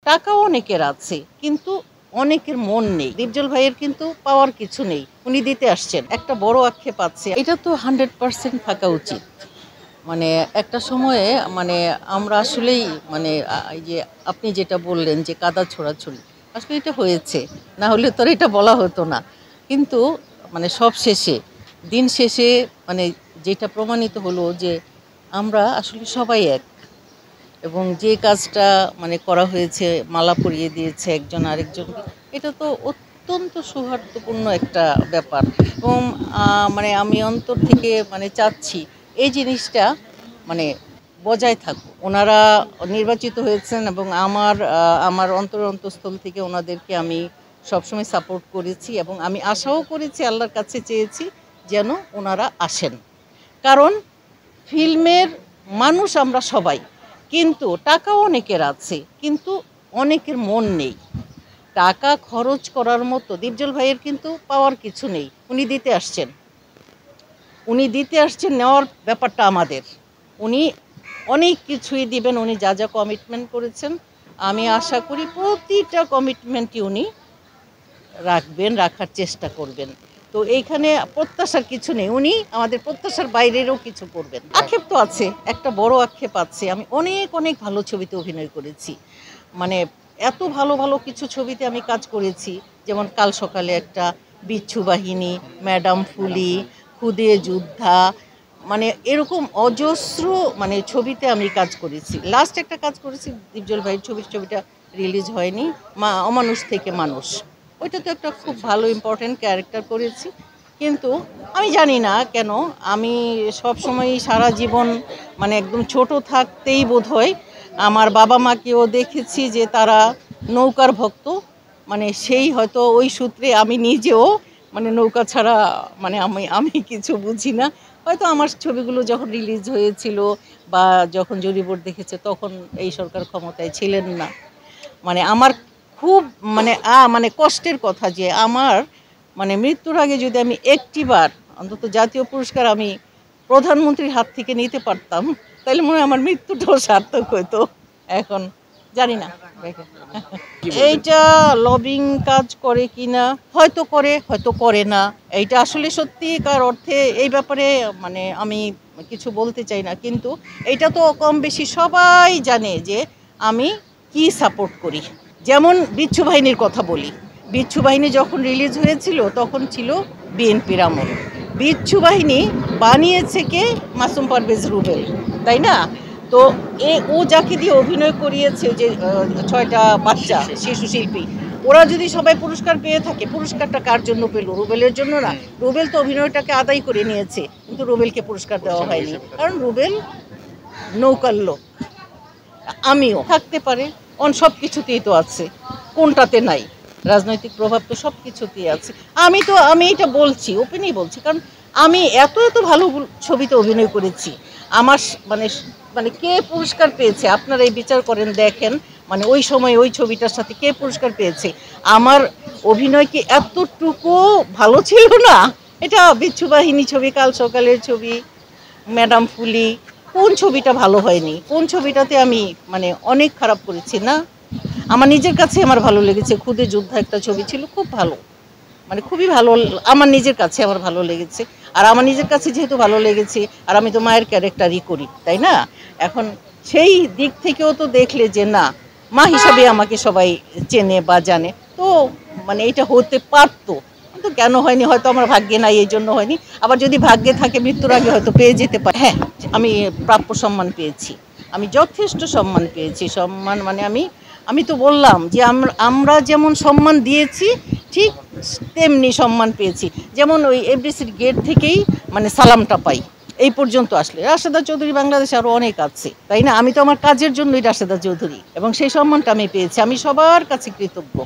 টাকাও অনেকের আছে কিন্তু অনেকের মন নেই। দীপজল ভাইয়ের কিন্তু পাওয়ার কিছু নেই, উনি দিতে আসছেন। একটা বড় আক্ষেপ আছে, এটা তো 100% থাকা উচিত। মানে একটা সময়ে মানে আমরা আসলেই মানে এই যে আপনি যেটা বললেন যে কাদা ছোড়াছুড়ি, আসলে এটা হয়েছে, না হলে তো আর এটা বলা হতো না। কিন্তু মানে সব শেষে দিন শেষে মানে যেটা প্রমাণিত হলো যে আমরা আসলে সবাই এক, এবং যে কাজটা মানে করা হয়েছে, মালা পরিয়ে দিয়েছে একজন আরেকজনকে, এটা তো অত্যন্ত সৌহার্দ্যপূর্ণ একটা ব্যাপার। এবং মানে আমি অন্তর থেকে মানে চাচ্ছি এই জিনিসটা মানে বজায় থাকুক। ওনারা নির্বাচিত হয়েছেন এবং আমার অন্তঃস্থল থেকে ওনাদেরকে আমি সবসময় সাপোর্ট করেছি, এবং আমি আশাও করেছি, আল্লাহর কাছে চেয়েছি যেন ওনারা আসেন। কারণ ফিল্মের মানুষ আমরা সবাই, কিন্তু টাকাও অনেকের আছে কিন্তু অনেকের মন নেই। টাকা খরচ করার মতো দীপজল ভাইয়ের কিন্তু পাওয়ার কিছু নেই, উনি দিতে আসছেন, নেওয়ার ব্যাপারটা আমাদের। উনি অনেক কিছুই দিবেন, উনি যা যা কমিটমেন্ট করেছেন আমি আশা করি প্রতিটা কমিটমেন্টই উনি রাখবেন, রাখার চেষ্টা করবেন। তো এইখানে প্রত্যাশার কিছু নেই, উনি আমাদের প্রত্যাশার বাইরেরও কিছু করবেন। আক্ষেপ তো আছে, একটা বড় আক্ষেপ আছে। আমি অনেক অনেক ভালো ছবিতে অভিনয় করেছি, মানে এত ভালো ভালো কিছু ছবিতে আমি কাজ করেছি, যেমন কাল সকালে একটা, বিচ্ছু বাহিনী, ম্যাডাম ফুলি, খুদে যোদ্ধা, মানে এরকম অজস্র মানে ছবিতে আমি কাজ করেছি। লাস্ট একটা কাজ করেছি দীপজল ভাইয়ের ছবিটা রিলিজ হয়নি, অমানুষ থেকে মানুষ। ওইটা তো একটা খুব ভালো ইম্পর্টেন্ট ক্যারেক্টার করেছি। কিন্তু আমি জানি না কেন আমি সবসময়ই সারা জীবন মানে একদম ছোট থাকতেই বোধহয় আমার বাবা মাকেও দেখেছি যে তারা নৌকার ভক্ত, মানে সেই হয়তো ওই সূত্রে আমি নিজেও মানে নৌকা ছাড়া মানে আমি কিছু বুঝি না। হয়তো আমার ছবিগুলো যখন রিলিজ হয়েছিল বা যখন জুরি বোর্ড দেখেছে তখন এই সরকার ক্ষমতায় ছিলেন না। মানে আমার খুব মানে মানে কষ্টের কথা যে আমার মানে মৃত্যুর আগে যদি আমি একটিবার অন্তত জাতীয় পুরস্কার আমি প্রধানমন্ত্রীর হাত থেকে নিতে পারতাম, তাহলে মনে হয় আমার মৃত্যুটাও সার্থক হতো। এখন জানি না এইটা লবিং কাজ করে কিনা, হয়তো করে হয়তো করে না। এইটা আসলে সত্যিকার অর্থে এই ব্যাপারে মানে আমি কিছু বলতে চাই না, কিন্তু এইটা তো কম বেশি সবাই জানে যে আমি কি সাপোর্ট করি। যেমন বিচ্ছু বাহিনীর কথা বলি, বিচ্ছু বাহিনী যখন রিলিজ হয়েছিল তখন ছিল বিএনপির আমল। বিচ্ছু বাহিনী বানিয়েছে কে? মাসুম পারভেজ রুবেল, তাই না? তো ও যাকে দিয়ে অভিনয় করিয়েছে, যে 6টা বাচ্চা শিশু শিল্পী, ওরা যদি সবাই পুরস্কার পেয়ে থাকে, পুরস্কারটা কার জন্য পেল? রুবেলের জন্য না। রুবেল তো অভিনয়টাকে আদায় করে নিয়েছে, কিন্তু রুবেলকে পুরস্কার দেওয়া হয়নি, কারণ রুবেল নৌকার লোক। আমিও থাকতে পারে, সব কিছুতেই তো আছে, কোনটাতে নাই? রাজনৈতিক প্রভাব তো সব কিছুতেই আছে। আমি এটা বলছি, ওপেনই বলছি, কারণ আমি এত এত ভালো ছবিতে অভিনয় করেছি। আমার মানে মানে কে পুরস্কার পেয়েছে আপনারা এই বিচার করেন, দেখেন মানে ওই সময় ওই ছবিটার সাথে কে পুরস্কার পেয়েছে। আমার অভিনয় কি এতটুকু ভালো ছিল না? এটা বিচ্ছু বাহিনী ছবি, কাল সকালের ছবি, ম্যাডাম ফুলি, কোন ছবিটা ভালো হয়নি? কোন ছবিটাতে আমি মানে অনেক খারাপ করেছি না? আমার নিজের কাছে আমার ভালো লেগেছে, খুদে যোদ্ধা একটা ছবি ছিল, খুব ভালো, মানে খুবই ভালো, আমার নিজের কাছে আমার ভালো লেগেছে। আর আমার নিজের কাছে যেহেতু ভালো লেগেছে, আর আমি তো মায়ের ক্যারেক্টারই করি, তাই না? এখন সেই দিক থেকেও তো দেখলে যে না, মা হিসাবে আমাকে সবাই চেনে বা জানে, তো মানে এটা হতে পারতো, কিন্তু কেন হয়নি? হয়তো আমার ভাগ্যে নাই, এই জন্য হয়নি। আবার যদি ভাগ্যে থাকে মৃত্যুর আগে হয়তো পেয়ে যেতে পারে। হ্যাঁ, আমি প্রাপ্য সম্মান পেয়েছি, আমি যথেষ্ট সম্মান পেয়েছি। সম্মান মানে আমি তো বললাম যে আমরা যেমন সম্মান দিয়েছি ঠিক তেমনি সম্মান পেয়েছি। যেমন ওই এফডিসির গেট থেকেই মানে সালামটা পাই, এই পর্যন্ত আসলে। রাশেদা চৌধুরী বাংলাদেশে আরও অনেক আছে, তাই না? আমি তো আমার কাজের জন্যই রাশেদা চৌধুরী, এবং সেই সম্মানটা আমি পেয়েছি। আমি সবার কাছে কৃতজ্ঞ।